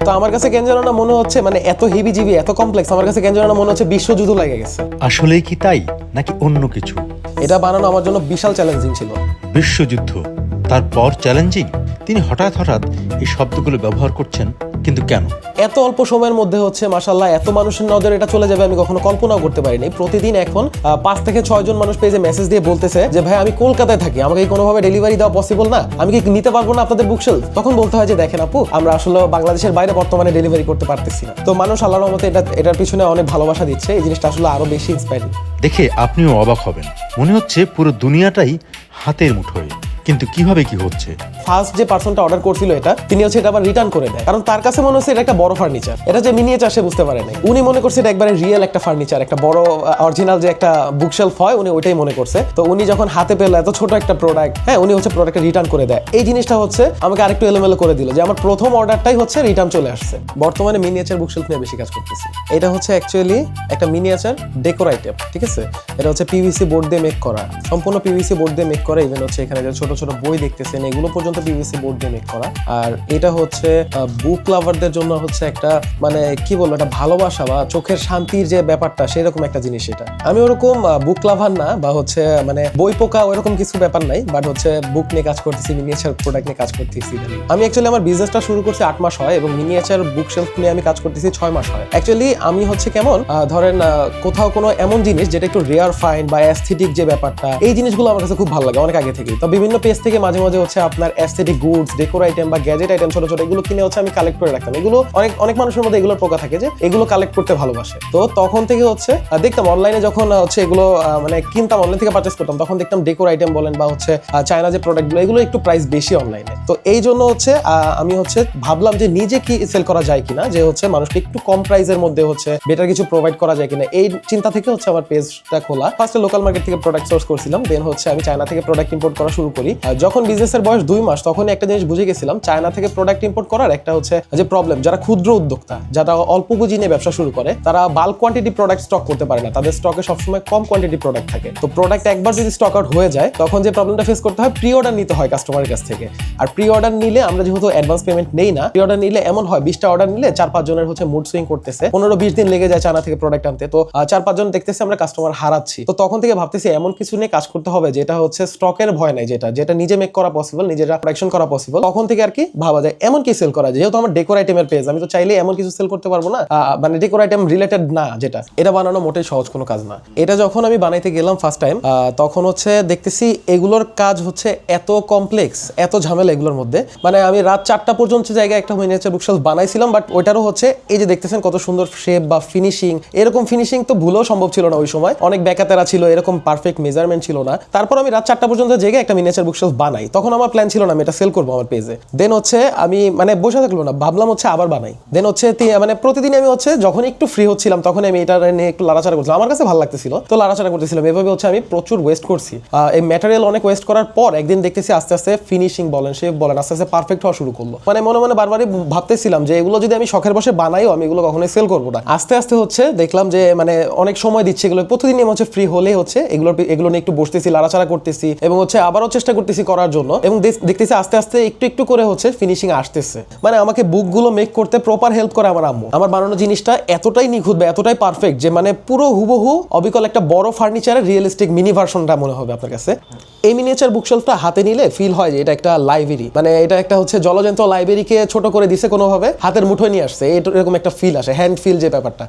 তো আমার কাছে কেন জানো না মনে হচ্ছে মানে এত হিবিজিবি এত কমপ্লেক্স, আমার কাছে কেন জানো না মনে হচ্ছে বিশ্বযুদ্ধ লেগে গেছে। আসলেই কি তাই নাকি অন্য কিছু? এটা বানানো আমার জন্য বিশাল চ্যালেঞ্জিং ছিল। বিশ্বযুদ্ধ, তারপর চ্যালেঞ্জিং। তিনি হঠাৎ এই শব্দগুলো ব্যবহার করছেন, কিন্তু কেন? এত অল্প সময়ের মধ্যে হচ্ছে মাশাআল্লাহ এত মানুষের নজরে এটা চলে যাবে আমি কখনো কল্পনাও করতে পারিনি। প্রতিদিন এখন 5 থেকে 6 জন মানুষ পেজে মেসেজ দিয়ে বলতেছে যে ভাই আমি কলকাতায় থাকি, আমাকে কি কোনোভাবে ডেলিভারি দেওয়া পসিবল না, আমি কি নিতে পারবো না আপনাদের বুকশেলফ? তখন বলতে হয় যে দেখেন আপু, আমরা আসলে বাংলাদেশের বাইরে বর্তমানে ডেলিভারি করতে পারতেছি না। তো মানুষ আল্লাহর রহমতে এটার পিছনে অনেক ভালোবাসা দিচ্ছে। এই জিনিসটা আসলে আরো বেশি ইন্সপায়ারিং। দেখে আপনিও অবাক হবেন, মনে হচ্ছে পুরো দুনিয়াটাই হাতের মুঠোয়। কিন্তু কিভাবে কি হচ্ছে? ফার্স্ট যে পার্সনটা অর্ডার করছিল এটা, তিনি হচ্ছে এটা আবার রিটার্ন করে দেয়, কারণ তার কাছে মনে হচ্ছে এটা একটা বড় ফার্নিচার। এটা যে মিনিয়েচার সে বুঝতে পারে নাই। উনি মনে করছে এটা একবারে রিয়েল একটা ফার্নিচার, একটা বড় অরিজিনাল যে একটা বুকশেলফ হয়, উনি ওইটাই মনে করছে। তো উনি যখন হাতে পেল এত ছোট একটা প্রোডাক্ট, হ্যাঁ, উনি হচ্ছে প্রোডাক্টটা রিটার্ন করে দেয়। এই জিনিসটা হচ্ছে আমাকে আরেকটু এলোমেলো করে দিল যে আমার প্রথম অর্ডারটাই হচ্ছে রিটার্ন চলে আসছে। বর্তমানে মিনিয়েচার বুকশেলফ নিয়ে বেশি কাজ করতেছি। এটা হচ্ছে অ্যাকচুয়ালি একটা মিনিয়েচার ডেকোর আইটেম, ঠিক আছে? এটা হচ্ছে পিভিসি বোর্ড দিয়ে মেক করা, সম্পূর্ণ পিভিসি বোর্ড দিয়ে মেক করা। ইভেন হচ্ছে এখানে যে ছোট ছোট বই দেখতেছেন এগুলো পর্যন্ত পিভিসি বোর্ড দিয়ে মেক করা। আর এটা হচ্ছে বুক লাভারদের জন্য হচ্ছে একটা মানে কি বলবো, একটা ভালোবাসা বা চোখের শান্তির যে ব্যাপারটা, সেরকম একটা জিনিস এটা। আমি ওরকম বুক লাভার না, বা হচ্ছে মানে বই পোকা ওইরকম কিছু ব্যাপার নাই, বাট হচ্ছে বুক নিয়ে কাজ করতেছি, মিনিয়েচার প্রোডাক্ট নিয়ে কাজ করতেছি। আমি অ্যাকচুয়ালি আমার বিজনেসটা শুরু করছি 8 মাস হয় এবং মিনিয়েচার বুকশেলফ নিয়ে আমি কাজ করতেছি 6 মাস হয়। অ্যাকচুয়ালি আমি হচ্ছে কেমন ধরেন কোথাও কোনো এমন জিনিস যেটা একটু রেয়ার ফাইন বা অ্যাস্থেটিক যে ব্যাপারটা, এই জিনিসগুলো আমার কাছে খুব ভালো লাগে অনেক আগে থেকেই। তো বিভিন্ন পেজ থেকে মাঝে মাঝে হচ্ছে আপনার অ্যাস্থেটিক গুডস, ডেকোর আইটেম বা গ্যাজেট আইটেম ছোট ছোট এগুলো কিনে হচ্ছে আমি কালেক্ট করে রাখতাম। এগুলো অনেক মানুষের মধ্যে এগুলোর পোকা থাকে যে এগুলো কালেক্ট করতে ভালোবাসে। তো তখন থেকে হচ্ছে দেখতাম অনলাইনে যখন হচ্ছে এগুলো মানে কিনতাম, অনলাইন থেকে পারচেস করতাম, তখন দেখতাম ডেকোর আইটেম বলেন বা হচ্ছে চায়না যে প্রোডাক্টগুলো, এগুলো একটু প্রাইস বেশি অনলাইনে। তো এই জন্য হচ্ছে আমি হচ্ছে ভাবলাম যে নিজে কি সেল করা যায় কিনা, যে হচ্ছে মানুষকে একটু কম প্রাইসের মধ্যে হচ্ছে বেটার কিছু প্রোভাইড করা যায় কিনা। এই চিন্তা থেকে হচ্ছে আমার পেজটা খোলা। ফার্স্টে লোকাল মার্কেট থেকে প্রোডাক্ট সোর্স করছিলাম, দেন হচ্ছে আমি চায়না থেকে প্রোডাক্ট ইম্পোর্ট করা শুরু করি। যখন বিজনেসের বয়স 2 মাস, তখন একটা জিনিস বুঝে গেছিলাম, চায়না থেকে প্রোডাক্ট ইম্পোর্ট করার একটা হচ্ছে যে প্রবলেম, যারা ক্ষুদ্র উদ্যোক্তা, যারা অল্প পুঁজি নিয়ে ব্যবসা শুরু করে, তারা বাল্ক কোয়ান্টিটি প্রোডাক্ট স্টক করতে পারে না। তাদের স্টকে সবসময় কম কোয়ান্টিটি প্রোডাক্ট থাকে। তো প্রোডাক্ট একবার যদি স্টক আউট হয়ে যায়, তখন যে প্রবলেমটা ফেস করতে হয়, প্রি অর্ডার নিতে হয় কাস্টমারের কাছ থেকে। আর প্রি অর্ডার নিলে আমরা যেহেতু অ্যাডভান্স পেমেন্ট নেই না, প্রি অর্ডার নিলে এমন হয় 20টা অর্ডার নিলে 4-5 জনের হচ্ছে মুড সুইং করতেছে, 15-20 দিন লেগে যায় চায়না থেকে প্রোডাক্ট আনতে। তো 4-5 জন দেখতেছে আমরা কাস্টমার হারাচ্ছি। তো তখন থেকে ভাবতেছি এমন কিছু নিয়ে কাজ করতে হবে যেটা হচ্ছে স্টকের ভয় নাই, যেটা নিজে মেক করা পসিবল, নিজেরা প্রোডাকশন করা পসিবল। তখন থেকে আর কি ভাবা যায় এমন কি সেল করা যায়। যেহেতু আমার ডেকোর আইটেমের পেজ, আমি তো চাইলে এমন কিছু সেল করতে পারবো না মানে ডেকোর আইটেম রিলেটেড না, যেটা এটা বানানো মোটেই সহজ কোনো কাজ না। এটা যখন আমি বানাইতে গেলাম ফার্স্ট টাইম, তখন হচ্ছে দেখতেছি এগুলোর কাজ হচ্ছে এত কমপ্লেক্স, এত ঝামেলা এগুলোর মধ্যে। মানে আমি রাত 4টা পর্যন্ত জায়গায় একটা মিনিয়েচার বুকশেলফ বানাইছিলাম, বাট ওইটারও হচ্ছে এই যে দেখতেছেন কত সুন্দর শেপ বা ফিনিশিং, এরকম ফিনিশিং তো ভুলেও সম্ভব ছিল না ওই সময়। অনেক ব্যাকাতেরা ছিল, এরকম পারফেক্ট মেজারমেন্ট ছিল না। তারপর আমি রাত 4টা পর্যন্ত জায়গায় একটা মিনিয়েচার বুকশেলফ বানাই। তখন আমার প্ল্যান ছিল না আমি এটা সেল করবো আমার পেজে। দেন হচ্ছে আমি মানে বসে থাকলো না, ভাবলাম হচ্ছে আবার বানাই। দেন হচ্ছে মানে প্রতিদিন আমি হচ্ছে যখন একটু ফ্রি হচ্ছিলাম, তখন আমি এটা নিয়ে একটু লাড়াচাড়া করছিলাম, আমার কাছে ভালো লাগতেছিল, তো লাড়াচাড়া করতেছিলাম। এভাবে হচ্ছে আমি প্রচুর ওয়েস্ট করছি। এই ম্যাটেরিয়াল অনেক ওয়েস্ট করার পর একদিন দেখতেছি আস্তে আস্তে ফিনিশিং বলেন, শেপ বলেন, আস্তে আস্তে পারফেক্ট হওয়া শুরু করলো। মানে মনে মনে বারবারই ভাবতেছিলাম যে এগুলো যদি আমি শখের বসে বানাইও, আমি এগুলো কখনোই সেল করবো না। আস্তে আস্তে হচ্ছে দেখলাম যে মানে অনেক সময় দিচ্ছে এগুলো, প্রতিদিনই হচ্ছে ফ্রি হলে হচ্ছে এগুলো নিয়ে একটু বসতেছি, লাড়াচাড়া করতেছি এবং হচ্ছে আবারও চেষ্টা করতেছি করার জন্য, এবং দেখতেছি আস্তে আস্তে একটু একটু করে হচ্ছে ফিনিশিং আসতেছে। মানে আমাকে বুকগুলো মেক করতে প্রপার হেল্প করে আমার আম্মু। আমার বানানো জিনিসটা এতটাই নিখুঁত বা এতটাই পারফেক্ট যে মানে পুরো হুবহু অবিকল একটা বড় ফার্নিচারের রিয়েলিস্টিক মিনি ভার্সনটা মনে হবে আপনার কাছে। এই মিনিয়েচার বুকশেলফটা হাতে নিলে ফিল হয় যে এটা একটা লাইব্রেরি, মানে এটা একটা হচ্ছে জলজন্ত লাইব্রেরিকে ছোট করে দিছে কোনোভাবে, হাতের মুঠোয় নিয়ে আসছে, এরকম একটা ফিল আসে, হ্যান্ড ফিল যে ব্যাপারটা,